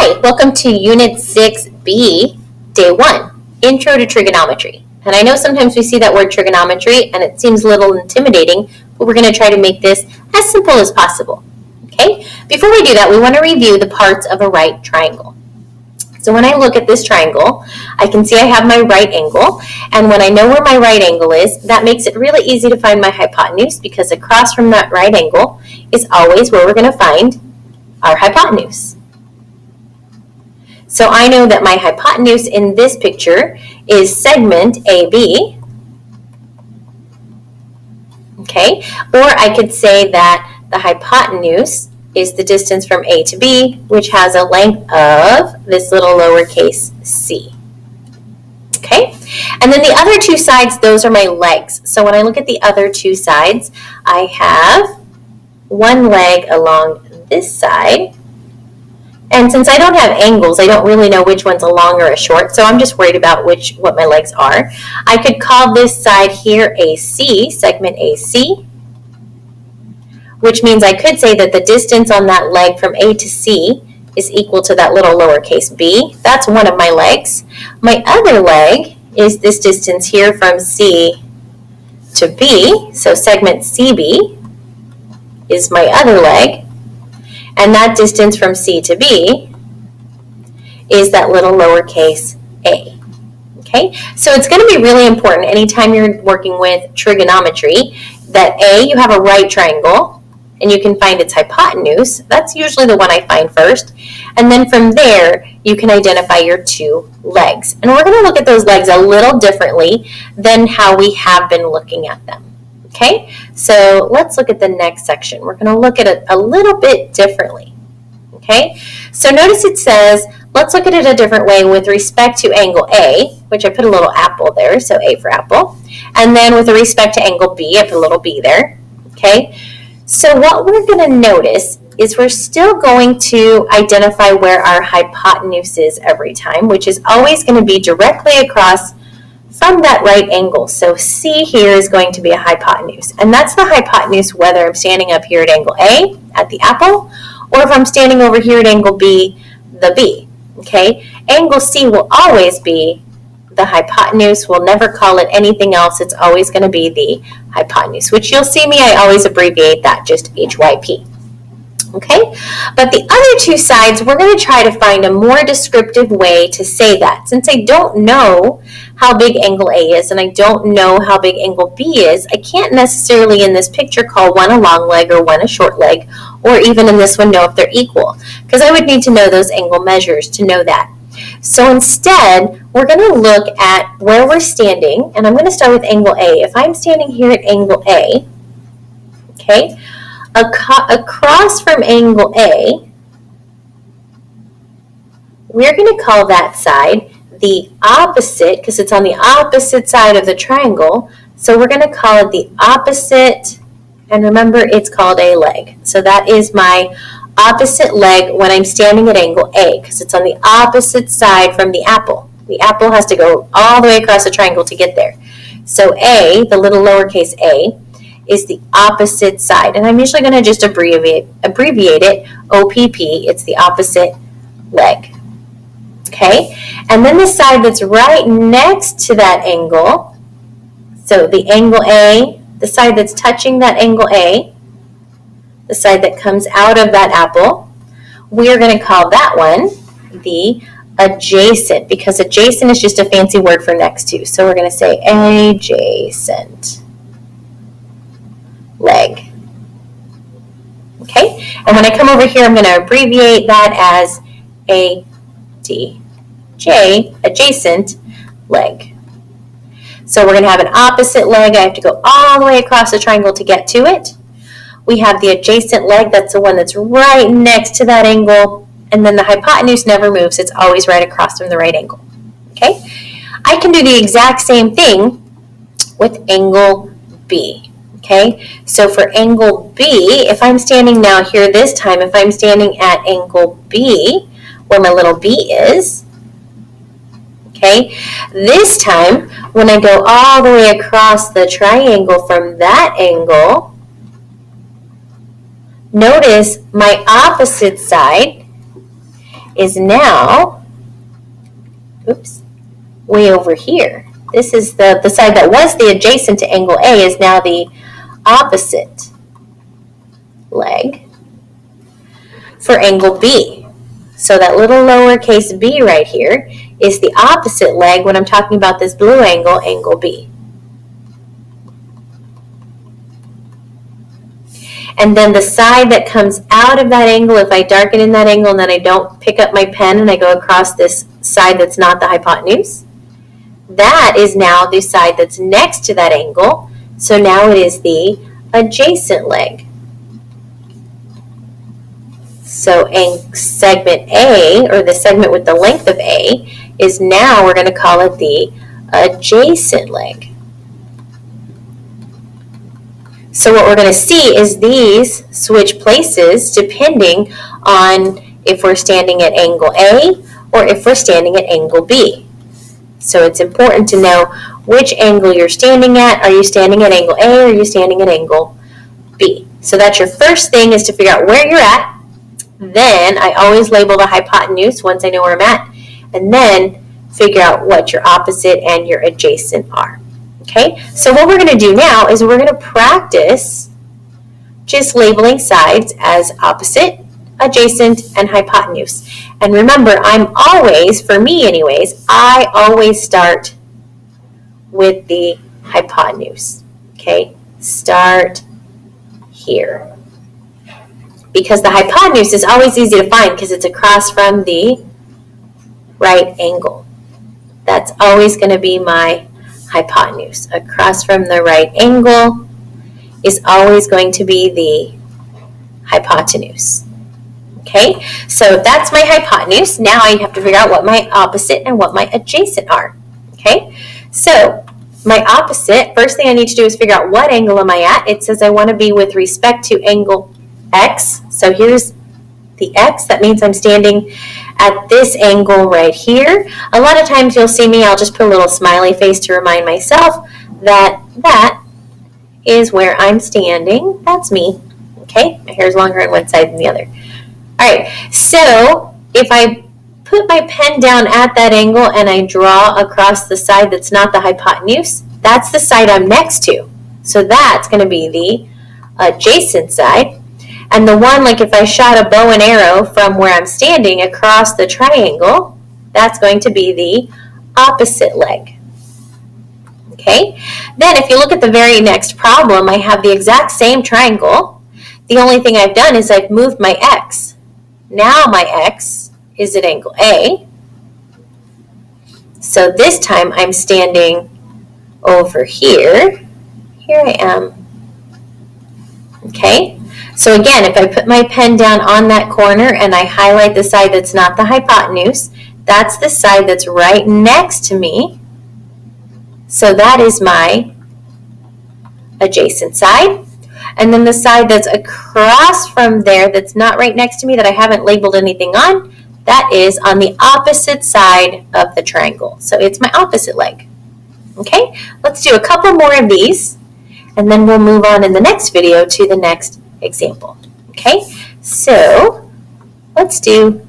Hi, welcome to Unit 6B, Day 1, Intro to Trigonometry. And I know sometimes we see that word trigonometry and it seems a little intimidating, but we're going to try to make this as simple as possible. Okay? Before we do that, we want to review the parts of a right triangle. So when I look at this triangle, I can see I have my right angle, and when I know where my right angle is, that makes it really easy to find my hypotenuse, because across from that right angle is always where we're going to find our hypotenuse. So I know that my hypotenuse in this picture is segment AB, okay? Or I could say that the hypotenuse is the distance from A to B, which has a length of this little lowercase c, okay? And then the other two sides, those are my legs. So when I look at the other two sides, I have one leg along this side. And since I don't have angles, I don't really know which one's a long or a short, so I'm just worried about what my legs are. I could call this side here AC, segment AC, which means I could say that the distance on that leg from A to C is equal to that little lowercase b. That's one of my legs. My other leg is this distance here from C to B, so segment CB is my other leg. And that distance from C to B is that little lowercase a. Okay, so it's going to be really important anytime you're working with trigonometry that A, you have a right triangle, and you can find its hypotenuse. That's usually the one I find first. And then from there, you can identify your two legs. And we're going to look at those legs a little differently than how we have been looking at them. Okay, so let's look at the next section. We're going to look at it a little bit differently. Okay, so notice it says, let's look at it a different way with respect to angle A, which I put a little apple there, so A for apple. And then with respect to angle B, I put a little B there. Okay, so what we're going to notice is we're still going to identify where our hypotenuse is every time, which is always going to be directly across from that right angle. So C here is going to be a hypotenuse. And that's the hypotenuse whether I'm standing up here at angle A, at the apple, or if I'm standing over here at angle B, the B. Okay? Angle C will always be the hypotenuse. We'll never call it anything else. It's always going to be the hypotenuse, which you'll see me, I always abbreviate that just HYP. Okay, but the other two sides, we're going to try to find a more descriptive way to say that. Since I don't know how big angle A is and I don't know how big angle B is, I can't necessarily in this picture call one a long leg or one a short leg, or even in this one know if they're equal, because I would need to know those angle measures to know that. So instead, we're going to look at where we're standing, and I'm going to start with angle A. If I'm standing here at angle A, okay, across from angle A, we're going to call that side the opposite, because it's on the opposite side of the triangle, so we're going to call it the opposite, and remember it's called a leg. So that is my opposite leg when I'm standing at angle A, because it's on the opposite side from the apple. The apple has to go all the way across the triangle to get there. So A, the little lowercase a, is the opposite side. And I'm usually going to just abbreviate it, OPP. It's the opposite leg. Okay? And then the side that's right next to that angle, so the angle A, the side that's touching that angle A, the side that comes out of that apple, we're going to call that one the adjacent, because adjacent is just a fancy word for next to. So we're going to say adjacent leg. Okay, and when I come over here, I'm going to abbreviate that as ADJ, adjacent leg. So we're going to have an opposite leg. I have to go all the way across the triangle to get to it. We have the adjacent leg, that's the one that's right next to that angle, and then the hypotenuse never moves. It's always right across from the right angle. Okay, I can do the exact same thing with angle B. Okay, so for angle B, if I'm standing now here this time, if I'm standing at angle B, where my little b is, okay, this time, when I go all the way across the triangle from that angle, notice my opposite side is now, oops, way over here. This is the side that was the adjacent to angle A is now the opposite leg for angle B. So that little lowercase b right here is the opposite leg when I'm talking about this blue angle, angle B. And then the side that comes out of that angle, if I darken in that angle and then I don't pick up my pen and I go across this side that's not the hypotenuse, that is now the side that's next to that angle. So now it is the adjacent leg. So segment A, or the segment with the length of A, is now, we're going to call it the adjacent leg. So what we're going to see is these switch places depending on if we're standing at angle A or if we're standing at angle B. So it's important to know which angle you're standing at. Are you standing at angle A or are you standing at angle B? So that's your first thing, is to figure out where you're at. Then I always label the hypotenuse once I know where I'm at, and then figure out what your opposite and your adjacent are. Okay, so what we're going to do now is we're going to practice just labeling sides as opposite, adjacent, and hypotenuse. And remember, I'm always, for me anyways, I always start with the hypotenuse. Okay, start here. Because the hypotenuse is always easy to find because it's across from the right angle. That's always going to be my hypotenuse. Across from the right angle is always going to be the hypotenuse. Okay, so that's my hypotenuse. Now I have to figure out what my opposite and what my adjacent are. Okay, so my opposite, first thing I need to do is figure out what angle am I at. It says I want to be with respect to angle X. So here's the X. That means I'm standing at this angle right here. A lot of times you'll see me, I'll just put a little smiley face to remind myself that that is where I'm standing. That's me. Okay, my hair's longer on one side than the other. All right, so if I put my pen down at that angle and I draw across the side that's not the hypotenuse, that's the side I'm next to. So that's going to be the adjacent side. And the one, like if I shot a bow and arrow from where I'm standing across the triangle, that's going to be the opposite leg. Okay? Then if you look at the very next problem, I have the exact same triangle. The only thing I've done is I've moved my X. Now my X is at angle A. So this time I'm standing over here. Here I am. Okay? So again, if I put my pen down on that corner and I highlight the side that's not the hypotenuse, that's the side that's right next to me. So that is my adjacent side. And then the side that's across from there that's not right next to me, that I haven't labeled anything on, that is on the opposite side of the triangle. So it's my opposite leg. Okay, let's do a couple more of these, and then we'll move on in the next video to the next example. Okay, so let's do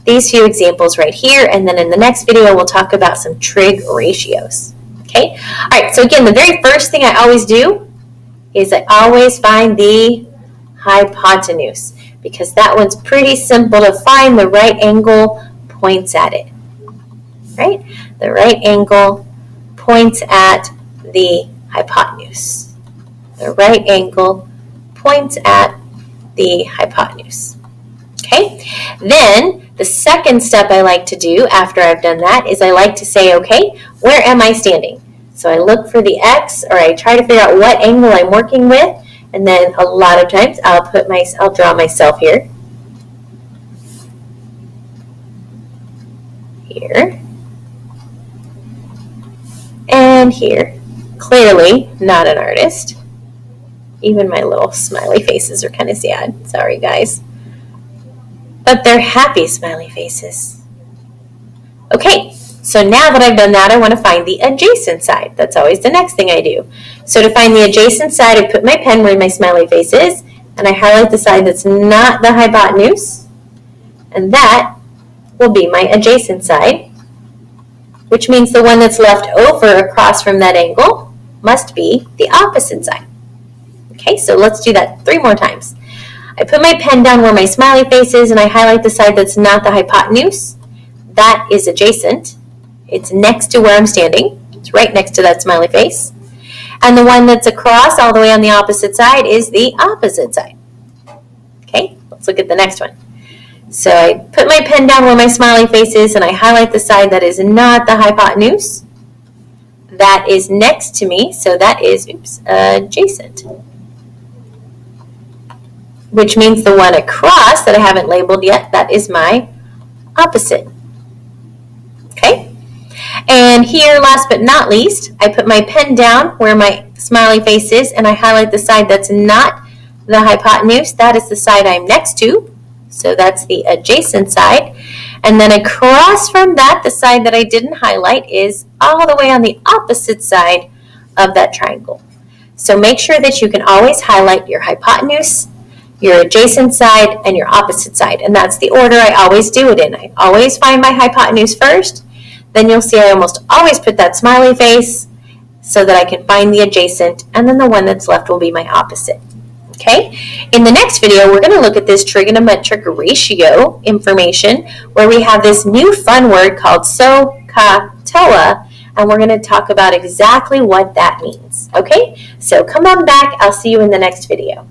these few examples right here, and then in the next video we'll talk about some trig ratios. Okay, all right, so again, the very first thing I always do is I always find the hypotenuse, because that one's pretty simple to find. The right angle points at it, right? The right angle points at the hypotenuse. The right angle points at the hypotenuse. Okay, then the second step I like to do after I've done that is I like to say, okay, where am I standing? So I look for the X, or I try to figure out what angle I'm working with, and then a lot of times I'll draw myself here. Here. And here. Clearly not an artist. Even my little smiley faces are kind of sad. Sorry, guys. But they're happy smiley faces. Okay, so now that I've done that, I want to find the adjacent side. That's always the next thing I do. So to find the adjacent side, I put my pen where my smiley face is, and I highlight the side that's not the hypotenuse. And that will be my adjacent side, which means the one that's left over across from that angle must be the opposite side. Okay, so let's do that 3 more times. I put my pen down where my smiley face is and I highlight the side that's not the hypotenuse. That is adjacent. It's next to where I'm standing. It's right next to that smiley face. And the one that's across all the way on the opposite side is the opposite side. Okay, let's look at the next one. So I put my pen down where my smiley face is and I highlight the side that is not the hypotenuse. That is next to me, so that is adjacent. Which means the one across that I haven't labeled yet, that is my opposite. Okay? And here, last but not least, I put my pen down where my smiley face is and I highlight the side that's not the hypotenuse. That is the side I'm next to. So that's the adjacent side. And then across from that, the side that I didn't highlight is all the way on the opposite side of that triangle. So make sure that you can always highlight your hypotenuse, your adjacent side, and your opposite side. And that's the order I always do it in. I always find my hypotenuse first. Then you'll see I almost always put that smiley face so that I can find the adjacent, and then the one that's left will be my opposite. Okay? In the next video, we're going to look at this trigonometric ratio information where we have this new fun word called SOHCAHTOA, and we're going to talk about exactly what that means. Okay? So come on back. I'll see you in the next video.